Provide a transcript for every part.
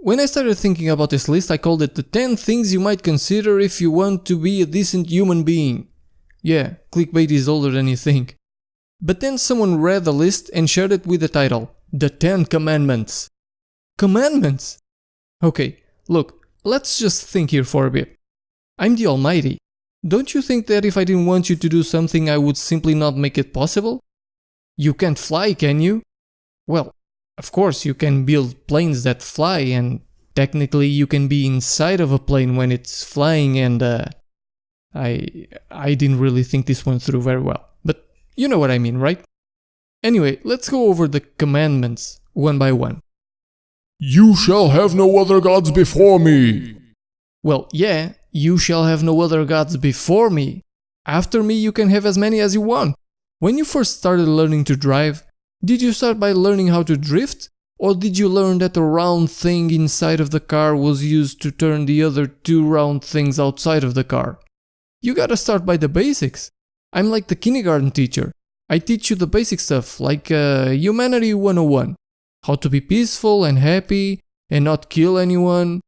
when I started thinking about this list, I called it the 10 things you might consider if you want to be a decent human being. Yeah, clickbait is older than you think. But then someone read the list and shared it with the title, The 10 Commandments. Commandments? Okay, look, let's just think here for a bit. I'm the Almighty. Don't you think that if I didn't want you to do something, I would simply not make it possible? You can't fly, can you? Well, of course you can build planes that fly, and technically you can be inside of a plane when it's flying, and I didn't really think this one through very well. But you know what I mean, right? Anyway, let's go over the commandments one by one. You shall have no other gods before me. Well, yeah, you shall have no other gods before me. After me you can have as many as you want. When you first started learning to drive, did you start by learning how to drift? Or did you learn that the round thing inside of the car was used to turn the other two round things outside of the car? You gotta start by the basics. I'm like the kindergarten teacher. I teach you the basic stuff, like Humanity 101. How to be peaceful and happy and not kill anyone.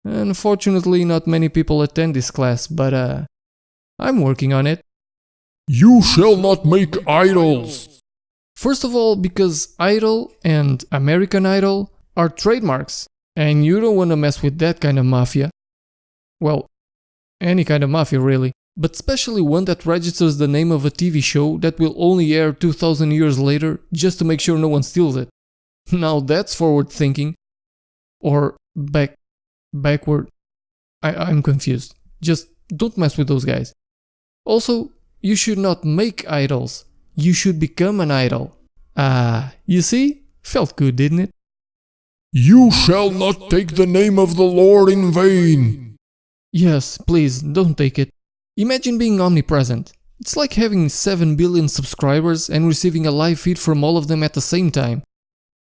Unfortunately, not many people attend this class, but I'm working on it. You shall not make idols. First of all, because Idol and American Idol are trademarks, and you don't want to mess with that kind of mafia. Well, any kind of mafia really, but especially one that registers the name of a TV show that will only air 2000 years later just to make sure no one steals it. Now that's forward thinking. Or backward. I'm confused. Just don't mess with those guys. Also, you should not make idols. You should become an idol. You see? Felt good, didn't it? You shall not take the name of the Lord in vain. Yes, please, don't take it. Imagine being omnipresent. It's like having 7 billion subscribers and receiving a live feed from all of them at the same time.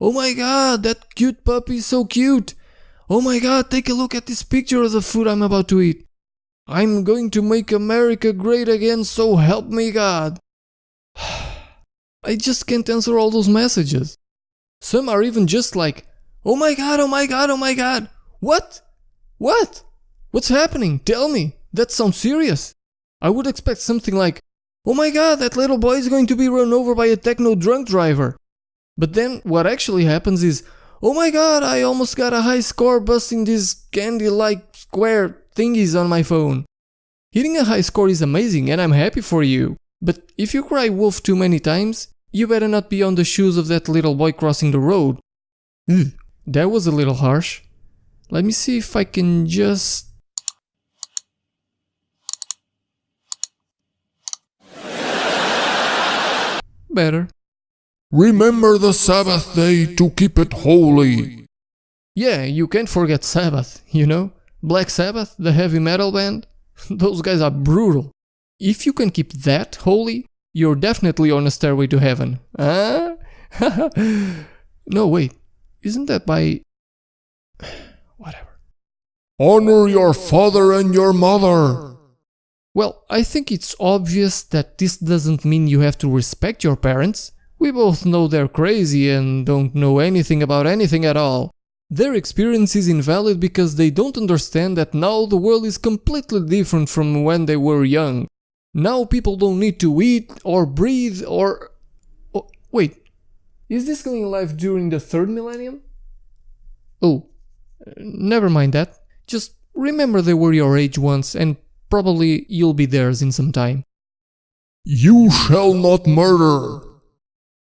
Oh my god, that cute puppy is so cute! Oh my god, take a look at this picture of the food I'm about to eat. I'm going to make America great again, so help me God. I just can't answer all those messages. Some are even just like, oh my god, oh my god, oh my god. What? What? What's happening? Tell me. That sounds serious. I would expect something like, oh my god, that little boy is going to be run over by a techno drunk driver. But then what actually happens is, oh my god, I almost got a high score busting these candy-like square thingies on my phone. Hitting a high score is amazing and I'm happy for you. But if you cry wolf too many times, you better not be on the shoes of that little boy crossing the road. Ugh, that was a little harsh. Let me see if I can just... Better. Remember the Sabbath day to keep it holy. Yeah, you can't forget Sabbath, you know? Black Sabbath, the heavy metal band? Those guys are brutal. If you can keep that holy, you're definitely on a stairway to heaven. Huh? No, wait. Isn't that by... Whatever. Honor your father and your mother. Well, I think it's obvious that this doesn't mean you have to respect your parents. We both know they're crazy and don't know anything about anything at all. Their experience is invalid because they don't understand that now the world is completely different from when they were young. Now people don't need to eat or breathe or... Oh, wait, is this going live during the 3rd millennium? Oh, never mind that. Just remember they were your age once and probably you'll be theirs in some time. You shall not murder.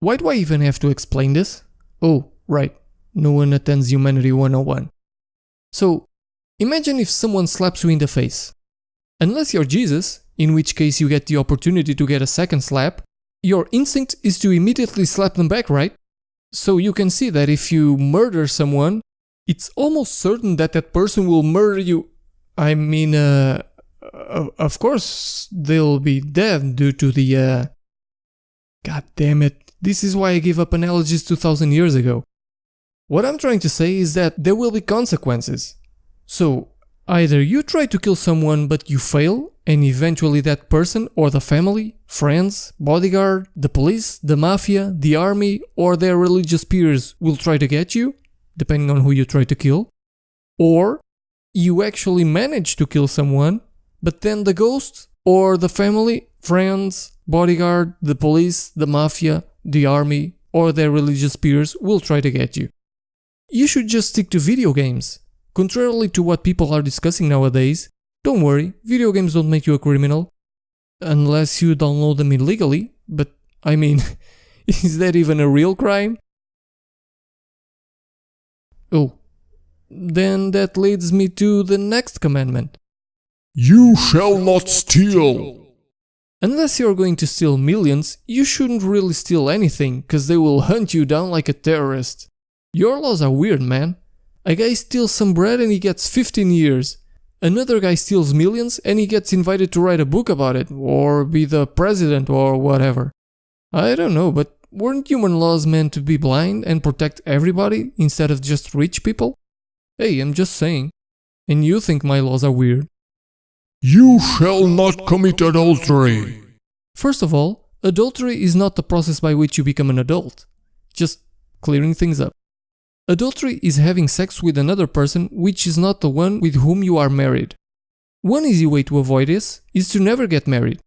Why do I even have to explain this? Oh, right. No one attends Humanity 101. So, imagine if someone slaps you in the face. Unless you're Jesus, in which case you get the opportunity to get a second slap, your instinct is to immediately slap them back, right? So you can see that if you murder someone, it's almost certain that that person will murder you. I mean, of course they'll be dead due to the... God damn it. This is why I gave up analogies 2000 years ago. What I'm trying to say is that there will be consequences. So, either you try to kill someone but you fail, and eventually that person or the family, friends, bodyguard, the police, the mafia, the army, or their religious peers will try to get you, depending on who you try to kill. Or you actually manage to kill someone, but then the ghost or the family, friends, bodyguard, the police, the mafia, the army, or their religious peers will try to get you. You should just stick to video games. Contrarily to what people are discussing nowadays, don't worry, video games don't make you a criminal. Unless you download them illegally, but I mean, is that even a real crime? Oh, then that leads me to the next commandment. You shall not steal. Unless you're going to steal millions, you shouldn't really steal anything, cause they will hunt you down like a terrorist. Your laws are weird, man. A guy steals some bread and he gets 15 years. Another guy steals millions and he gets invited to write a book about it, or be the president or whatever. I don't know, but weren't human laws meant to be blind and protect everybody instead of just rich people? Hey, I'm just saying. And you think my laws are weird. You shall not commit adultery. First of all, adultery is not the process by which you become an adult. Just clearing things up. Adultery is having sex with another person which is not the one with whom you are married. One easy way to avoid this is to never get married.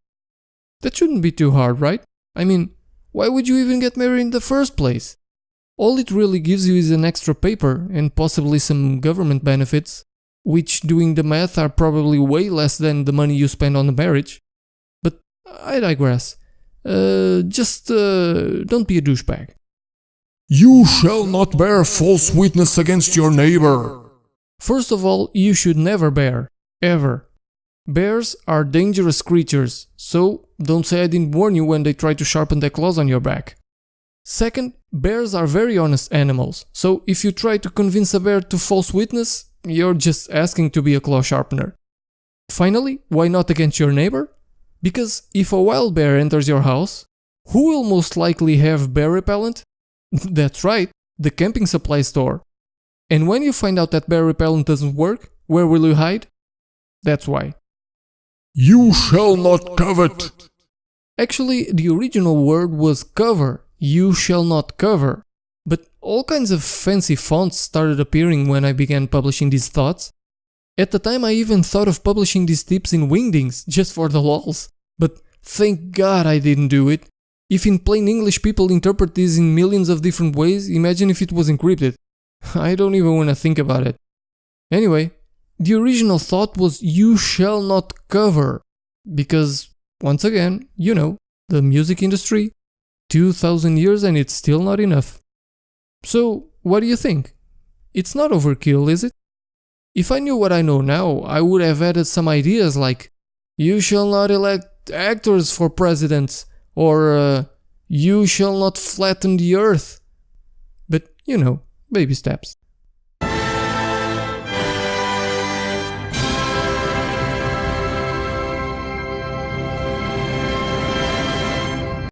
That shouldn't be too hard, right? I mean, why would you even get married in the first place? All it really gives you is an extra paper and possibly some government benefits, which doing the math are probably way less than the money you spend on the marriage. But I digress. Just don't be a douchebag. You shall not bear false witness against your neighbor. First of all, you should never bear. Ever. Bears are dangerous creatures, so don't say I didn't warn you when they try to sharpen their claws on your back. Second, bears are very honest animals, so if you try to convince a bear to false witness, you're just asking to be a claw sharpener. Finally, why not against your neighbor? Because if a wild bear enters your house, who will most likely have bear repellent? That's right, the camping supply store. And when you find out that bear repellent doesn't work, where will you hide? That's why. You shall not covet. Actually, the original word was cover. You shall not cover. But all kinds of fancy fonts started appearing when I began publishing these thoughts. At the time I even thought of publishing these tips in wingdings, just for the lols. But thank God I didn't do it. If in plain English people interpret this in millions of different ways, imagine if it was encrypted. I don't even want to think about it. Anyway, the original thought was you shall not cover. Because, once again, you know, the music industry, 2000 years and it's still not enough. So, what do you think? It's not overkill, is it? If I knew what I know now, I would have added some ideas like, you shall not elect actors for presidents, or you shall not flatten the earth. But, you know, baby steps.